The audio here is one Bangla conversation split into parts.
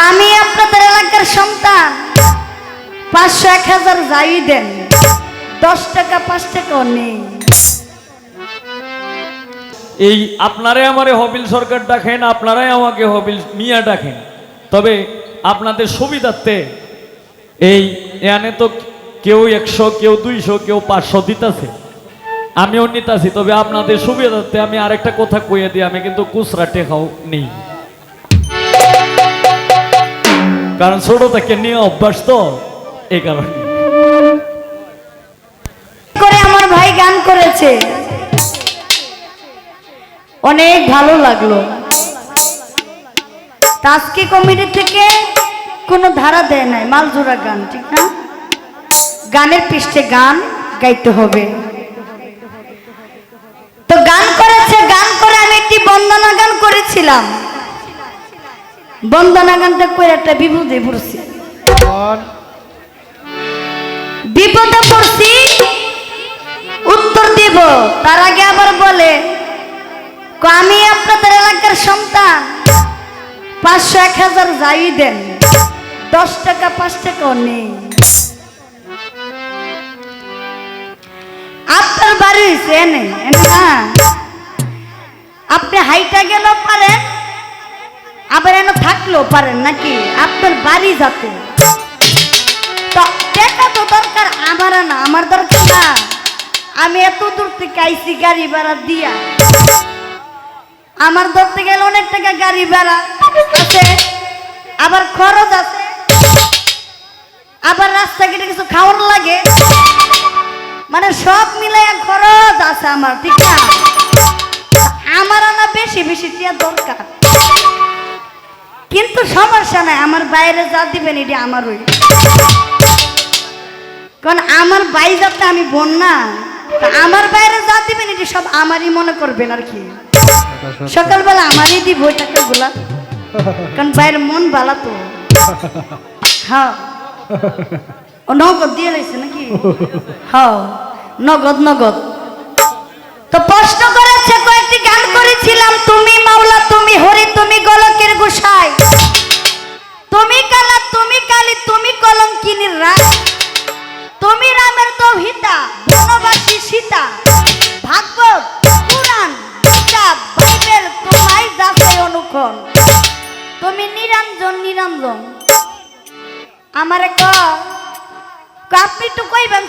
আমি আপনাদের এলাকার সন্তান, 500-1000 যাই দেন, 10 টাকা 5 টাকাও নেই। এই আপনারাই আমারে হবিল সরকার ডাকেন, আপনারাই আমাকে হবিল মিয়া ডাকেন, তবে আপনাদের সুবিধার্থে এই এখানে তো কেউ 100, কেউ 200, কেউ 500 দিতেছে, আমিও নিতেছি। তবে আপনাদের সুবিধার্থে আমি আরেকটা কথা কইয়ে দিই, আমি কিন্তু খুচরা টেকাও নেই, কারণ ছোট থেকে নিয়ে অভ্যাস তো, এই কারণে। করে আমার ভাই গান করেছে, অনেক ভালো লাগলো। তাজকি কমিটি থেকে কোনো ধারা দেয় নাই, মালজোড়া গান, ঠিক না? গানের পৃষ্ঠে গান গাইতে হবে। তো গান করেছে, গান করে আমি একটি বন্দনা গান করেছিলাম। বন্দনা গানটা করে একটা বিপদে পড়ছি, বিপদে পড়ছি, উত্তর দিব তার আগে আবার বলে, আমি আপনাদের এলাকার সন্তান, 500-1000 যাই দেন, 10 টাকা 5 টাকাও নেই। আপনার বাড়ি হয়েছে এনে না, আপনি হাইটা গেলেও পারেন, আবার এনে থাকলেও পারেন, নাকি আপনার বাড়ি যাতে। তো টাকা তো দরকার আমার না, আমার দরকার না। আমি এত দূর থেকে আইছি গাড়ি ভাড়া দিয়া, আমার ধরতে গেলে অনেক টাকা গাড়ি ভাড়া আছে, আবার খরচ আছে, আবার রাস্তাঘাটে কিছু খাওয়ার লাগে, মানে সব মিলাই খরচ আছে আমার, ঠিক না? আমার না বেশি বেশি টিয়া দরকার, কিন্তু সমস্যা নাই, আমার বাইরে যা দিবেন এটি আমার ওই, কারণ আমার বাই যাতে আমি বোন না, আমার বাইরে যা দিবেন এটি সব আমারই মনে করবেন আর কি। সকালবেলা আমারই দিব ওই টাকাগুলা, কারণ বাইরের মন ভালো তো। হ্যাঁ, ও নগদ দিয়ে রয়েছে নাকি? হ্যাঁ, নগদ নগদ। তো প্রশ্ন করেছে, কয়েকটি গান করেছিলাম, তুমি মাওলা, তুমি হরি, তুমি গোলকের গোসাই, তুমি কালা, তুমি কালী, তুমি কলঙ্কিনীর রায়, তুমি রামের দৌহিতা, বনবাসী সীতা, ভাগবত, পুরাণ, গীতা, বাইবেল তোমায় যাচাই অনুক্ষণ, তুমি নিরঞ্জন নিরঞ্জন। আমারে আপনি একটু কইবেন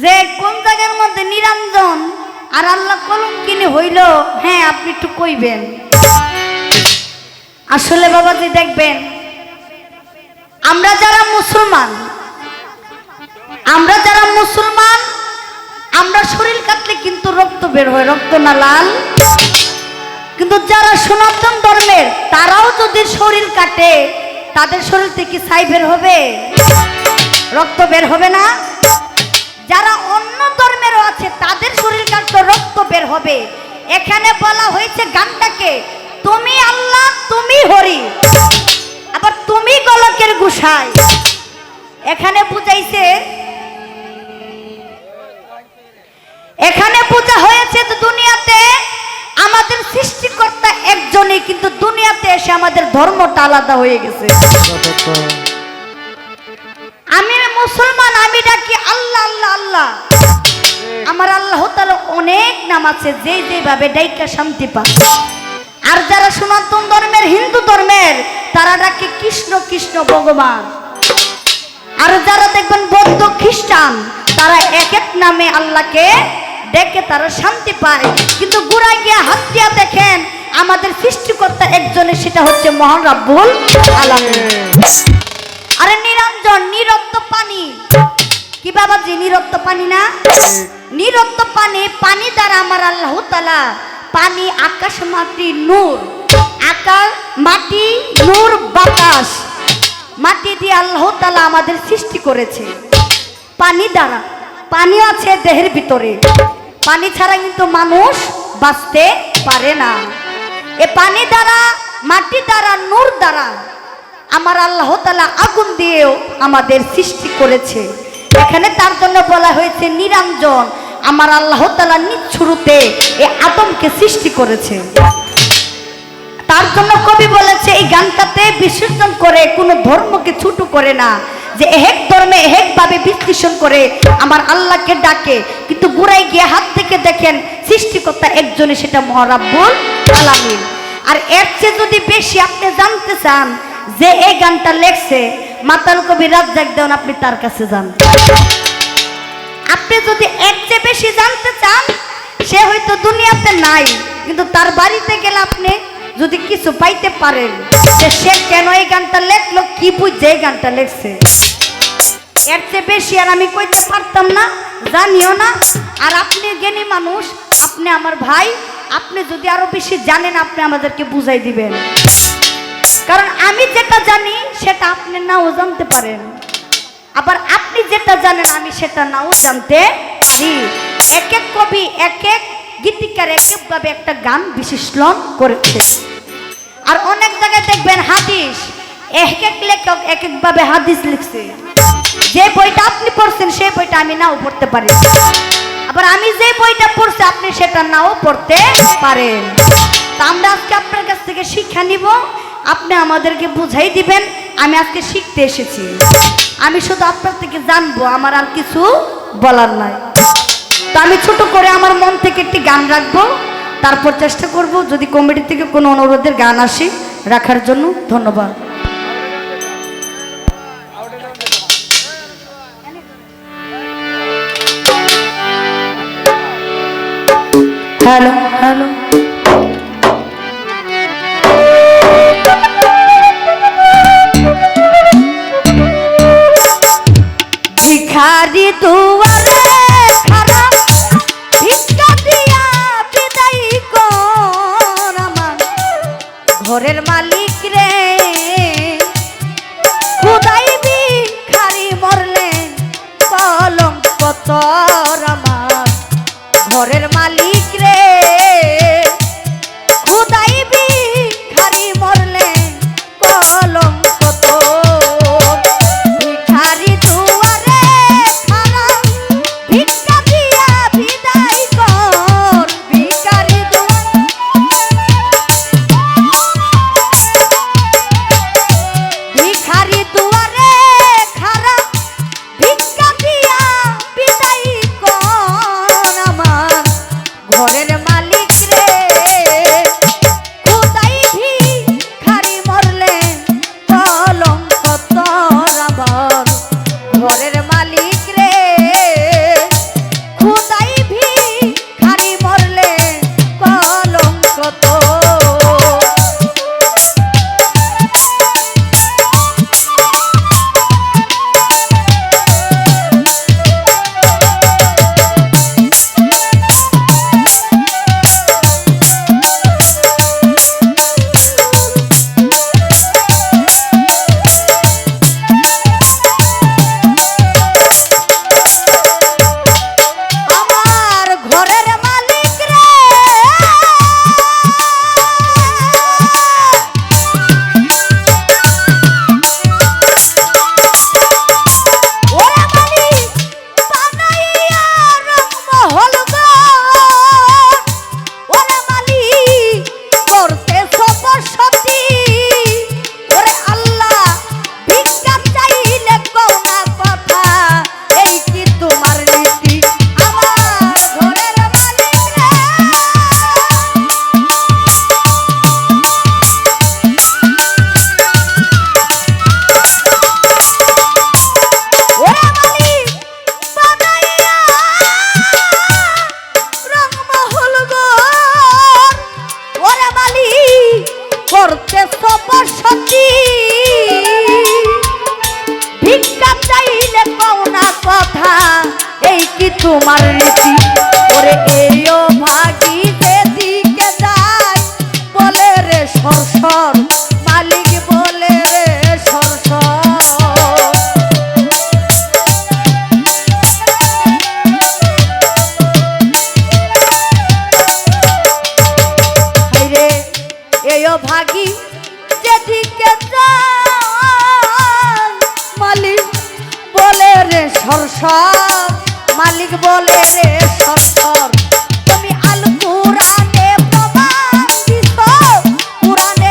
যে কোন জায়গার মধ্যে নিরঞ্জন আর আল্লাহ কলঙ্কিনী হইল? হ্যাঁ, আপনি একটু কইবেন। আসলে বাবাজি দেখবেন, আমরা যারা মুসলমান, আমরা শরীর কাটলে কিন্তু রক্ত বের হয়, রক্ত না লাল। কিন্তু যারা সনাতন ধর্মের, তারাও যদি শরীর কাটে, তাদের শরীর থেকে ছাই বের হবে, রক্ত বের হবে না? যারা অন্য ধর্মেরও আছে, তাদের শরীর কাটলে রক্ত বের হবে। এখানে বলা হয়েছে গানটাকে, তুমি আল্লাহ, তুমি হরি, আবার তুমি গোলকের গোসাই। এখানে বুঝাইছে, এখানে বোঝা হয়েছে যে দুনিয়াতে আমাদের সৃষ্টিকর্তা একজনই, কিন্তু দুনিয়াতে এসে আমাদের ধর্মটা আলাদা হয়ে গেছে। আমি মুসলমান, আমি ডাকি আল্লাহ আল্লাহ আল্লাহ। আমার আল্লাহ তাআলা অনেক নাম আছে, যে যেভাবে ডাইকা শান্তি পায়। আর যারা সনাতন ধর্মের, হিন্দু ধর্মের, তারা ডাকে কৃষ্ণ কৃষ্ণ ভগবান। আর যারা দেখবেন বৌদ্ধ, খ্রিস্টান, তারা এক এক নামে আল্লাহকে ডেকে তারা শান্তি পায়। কিন্তু গোড়ায় গিয়া হাত দিয়া দেখেন, আমাদের সৃষ্টিকর্তা একজনের, সেটা হচ্ছে মহান রাব্বুল আলামিন। আরে নিরঞ্জন, নিরত্ত পানি কি বাবাজি? নিরত্ত পানি না, নিরত্ত পানি, পানি দ্বারা আমার আল্লাহ তাআলা, পানি, আকাশ, মাটি, নূর, আকাশ, মাটি, নূর, বাতাস, মাটি দিয়ে আল্লাহ তাআলা আমাদের সৃষ্টি করেছে পানি দ্বারা। পানি আছে দেহের ভিতরে, পানি ছাড়া কিন্তু মানুষ বাঁচতে পারে না। এ পানি দ্বারা, মাটি দ্বারা, নূর দ্বারা আমার আল্লাহ তাআলা আগুন দিয়েও আমাদের সৃষ্টি করেছে। এখানে তার জন্য বলা হয়েছে নিরঞ্জন। আমার আল্লাহ তাআলা নিজ শুরুতে এই আদমকে সৃষ্টি করেছে। তার জন্য কবি বলেছে এই গানটাতে বিসর্জন করে কোনো ধর্মকে ছোট করে না, যে এক ধর্মে একভাবে বিশ্লেষণ করে আমার আল্লাহকে ডাকে, কিন্তু গুড়াই গিয়ে হাত থেকে দেখেন সৃষ্টিকর্তা একজনই, সেটা মহারাব্বুল আলামিন। আর এর চেয়ে যদি বেশি আপনি জানতে চান যে এই গানটা লেখছে মাতাল কবি রাজ্জাক দেওয়ান, আপনি তার কাছে যান। আপনি যদি এর চেয়ে বেশি জানতে চান, সে হয়তো দুনিয়াতে নাই, কিন্তু তার বাড়িতে গেলে আপনি যদি কিছু পাইতে পারেন যে সে কেন এই গানটা লেখলো, কি বুঝে এই গানটা লেখছে। এর চেয়ে বেশি আর আমি কইতে পারতাম না, জানিও না। আর আপনি জ্ঞানী মানুষ, আপনি আমার ভাই, আপনি যদি আরো বেশি জানেন আপনি আমাদেরকে বুঝাই দিবেন, কারণ আমি যেটা জানি সেটা আপনি নাও জানতে পারেন, আবার আপনি যেটা জানেন আমি সেটা নাও জানতে পারি। এক এক কবি এক এক গীতিকার এক একভাবে একটা গান বিশ্লেষণ করেছে। আর অনেক জায়গায় দেখবেন হাদিস, এক এক লেখক এক একভাবে হাদিস লিখছে। যে বইটা আপনি পড়ছেন সেই বইটা আমি নাও পড়তে পারি, আবার আমি যে বইটা পড়ছি আপনি সেটা নাও পড়তে পারেন। তা আমরা আজকে আপনার কাছ থেকে শিক্ষা নিব, আপনি আমাদেরকে বুঝাই দিবেন। আমি আজকে শিখতে এসেছি, আমি শুধু আপনার থেকে জানবো, আমার আর কিছু বলার নাই। তো আমি ছোট করে আমার মন থেকে একটি গান রাখবো, তারপর চেষ্টা করব যদি কমিটি থেকে কোনো অনুরোধের গান আসে রাখার জন্য। ধন্যবাদ। হ্যালো হ্যালো, ভিখারি দুয়ারে খারাপ, ভিক্ষা দিয়া বিদায় কর আমার ঘরের মালিক রে। খুদাই ভিখারি মরলে কলঙ্ক তোর আমার ঘরের মালিক রে। খুদাই ভিখারি মরলে কলঙ্ক তোর। ভিখারি দুয়ারে খারাপ, ভিক্ষা দিয়া বিদায় কর। ভিখারি ভিখারি দুয়ারে খারাপ, ভিক্ষা দিয়া বিদায় কর আমার ঘরের মালিক রে। খুদাই ভিখারি মরলে কলঙ্ক তোর আমার ঘরের মালিক রে। খুদাই ভিখারি মরলে কলঙ্ক তোর। আমার ঘরের মালিক রে, ওরে মালিক বানাইয়া রংমহল গো। ওরে মালিক করতে সবসতী। ওরে আল্লাহ ভিক্ষা চাইলে কোনা কথা, এই কি তোমার নীতি আমার ঘরের মালিক রে। ওরে মালিক বানাইয়া রংমহল গো। ওরে মালিক করতে সবসতী। ভিক্ষা চাইলে কোনা কথা, এই কি তোমার রীতি। ওরে এইও ভাগি যেদিকে যায়, বলে রে সরসর মালিক বলে রে সরসর। হায়রে এইও ভাগি যেদিকে যায়, মালিক বলে রে সরসর। মালিক বলে রে সরসর। তুমি আল কুরআনে প্রমাণ দিছো, কুরআনে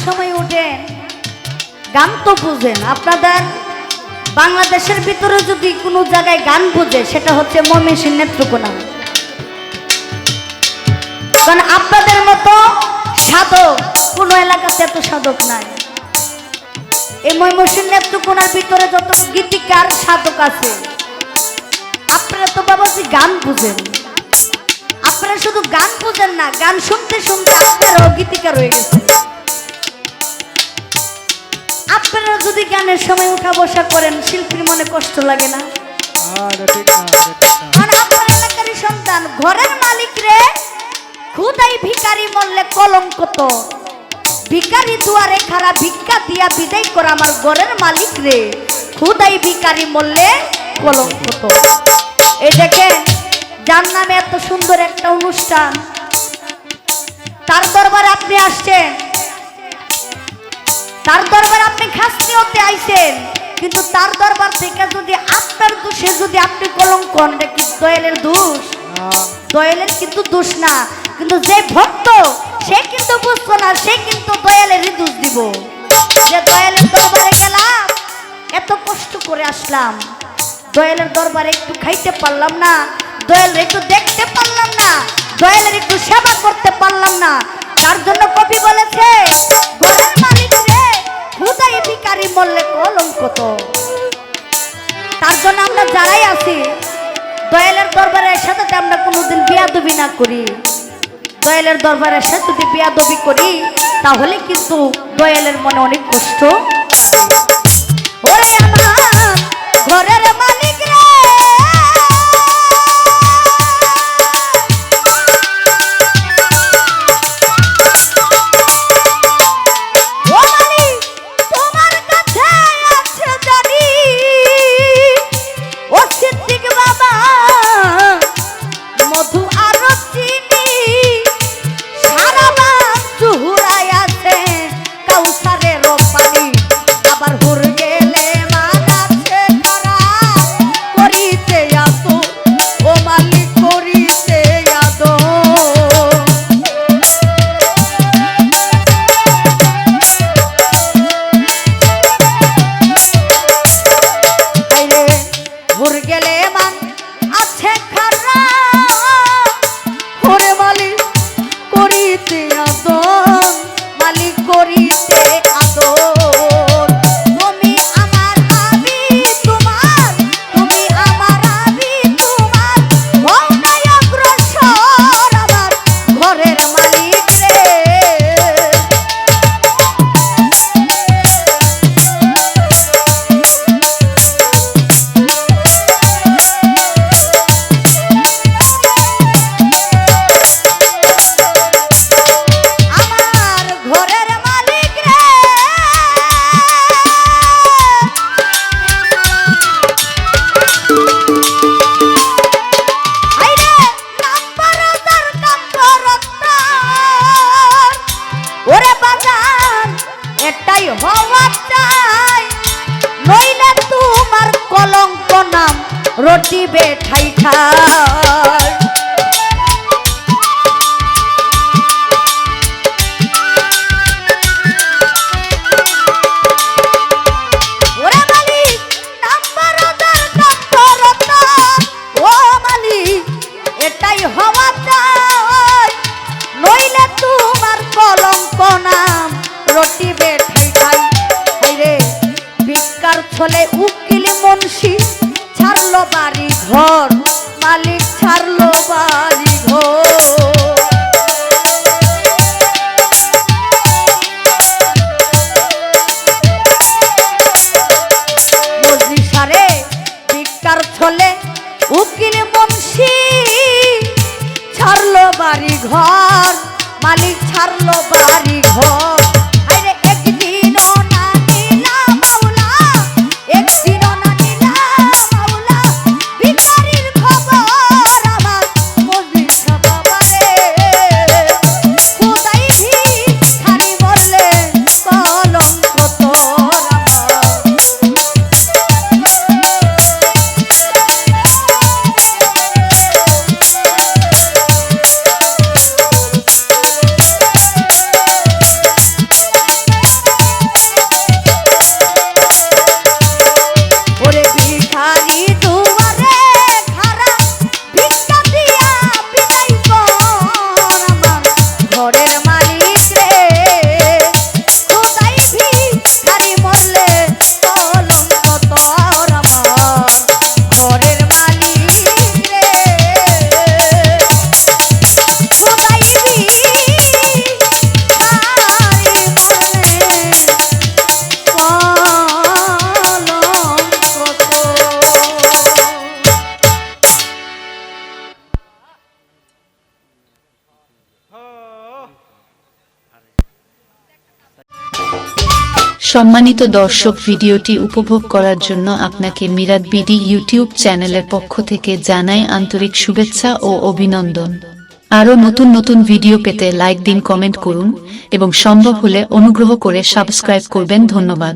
সময় উঠেন, গান তো বুঝেন। আপনাদের বাংলাদেশের ভিতরে যদি কোনো জায়গায় গান বুঝে সেটা হচ্ছে ময়মনসিংহ নেত্রকোনা। কারণ আপনাদের মতো সাধক কোনো এলাকাতে এত সাধক নাই। এই ময়মনসিংহ নেত্রকোনার ভিতরে যত গীতিকার সাধক আছে, আপনারা তো বাবাজি গান বুঝেন। আপনারা শুধু গান বুঝেন না, গান শুনতে শুনতে আপনারাও গীতিকার হয়ে গেছে। আপনারা যদি গানের সময় উঠা বসা করেন, শিল্পীর মনে কষ্ট লাগে না? মানে আপনার এলাকারই সন্তান, ঘরের মালিক রে খুদাই ভিখারি মরলে কলঙ্ক তো, ভিখারি দুয়ারে খাড়া ভিক্ষা দিয়া বিদায় করা আমার ঘরের মালিক রে, খুদাই ভিখারি মরলে কলঙ্ক তো। এই দেখেন, যার নামে এত সুন্দর একটা অনুষ্ঠান, তার দরবারে আপনি আসছেন, তার দরবারে আপনি খাস নিয়তে আইছেন, কিন্তু তার দরবার থেকে যদি আপনার দোষে যদি আপনি কলঙ্ক হন, এটা কি দয়ালের দোষ? দয়ালের কিন্তু দোষ না, কিন্তু যে ভক্ত সে কিন্তু বুঝতো না, সে কিন্তু দয়ালেরই দোষ দিব। যে দয়ালের দরবারে গেলাম, এত কষ্ট করে আসলাম, দয়ালের দরবারে একটু খাইতে পারলাম না, দয়ালের একটু দেখতে পারলাম না, দয়ালের একটু সেবা করতে পারলাম না, তার জন্য কবি বলেছে ঘরের মালিক রে খুদাই ভিখারি মরলে কলঙ্ক তো। তার জন্য আমরা যারাই আছি দয়ালের দরবারের সাথে আমরা কোনোদিন বিয়াদবি না করি। দয়ালের দরবারের সাথে যদি বিয়াদবি করি তাহলে কিন্তু দয়ালের মনে অনেক কষ্ট। ওরে আমার ঘরের মালিক রে, রটিবে ঠাই ঠাই। ওরে মালিক নাম্বার ওদের নাম্বারতা, ও মালিক এটাই হওয়া চাই, নইলে তোমার কলঙ্ক নাম রটিবে ঠাই ঠাই। রে ভিক্ষার ছলে উকিল মুন্সি ছাড়লো বাড়ি ঘর, মালিক ছাড়লো বাড়ি ঘর। মজলিসারে ভিক্ষার ছলে উকিল মুন্সি ছাড়লো বাড়ি ঘর, মালিক ছাড়লো বাড়ি ঘর। সম্মানিত দর্শক, ভিডিওটি উপভোগ করার জন্য আপনাকে মিরাদ বিডি ইউটিউব চ্যানেলের পক্ষ থেকে জানাই আন্তরিক শুভেচ্ছা ও অভিনন্দন। আরও নতুন নতুন ভিডিও পেতে লাইক দিন, কমেন্ট করুন এবং সম্ভব হলে অনুগ্রহ করে সাবস্ক্রাইব করবেন। ধন্যবাদ।